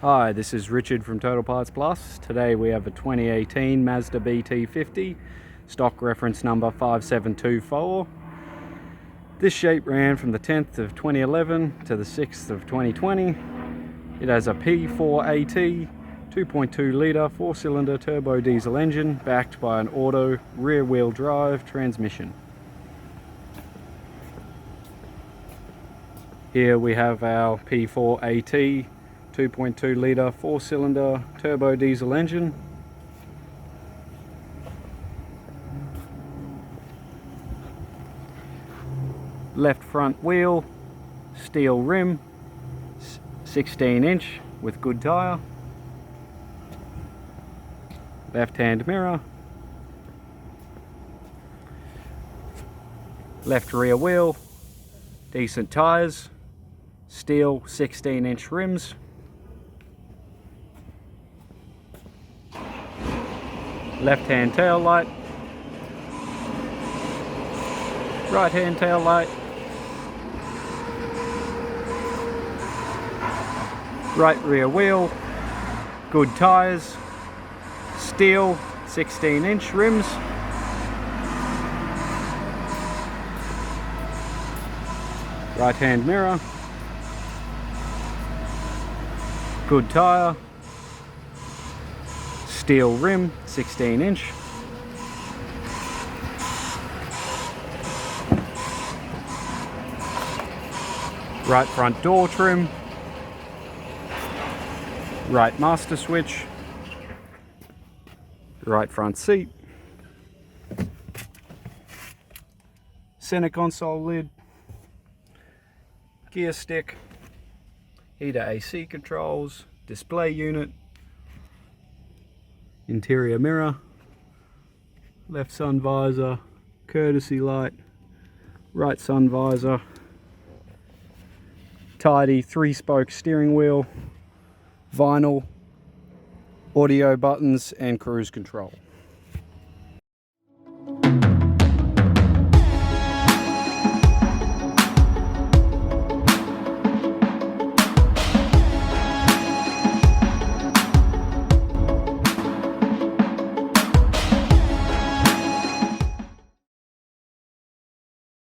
Hi, this is Richard from Total Parts Plus. Today we have a 2018 Mazda BT50, stock reference number 5724. This shape ran from the 10th of 2011 to the 6th of 2020. It has a P4AT 2.2 litre 4-cylinder turbo diesel engine backed by an auto rear-wheel drive transmission. Here we have our P4AT 2.2 litre 4-cylinder turbo diesel engine. Left front wheel, steel rim, 16-inch with good tyre. Left hand mirror. Left rear wheel, decent tyres, steel 16-inch rims. Left hand tail light, right hand tail light, right rear wheel, good tyres, steel 16-inch rims, right hand mirror, good tyre, steel rim 16-inch, right front door trim, right master switch, right front seat, center console lid, gear stick, heater AC controls, display unit, interior mirror, left sun visor, courtesy light, right sun visor, tidy 3-spoke steering wheel, vinyl, audio buttons and cruise control.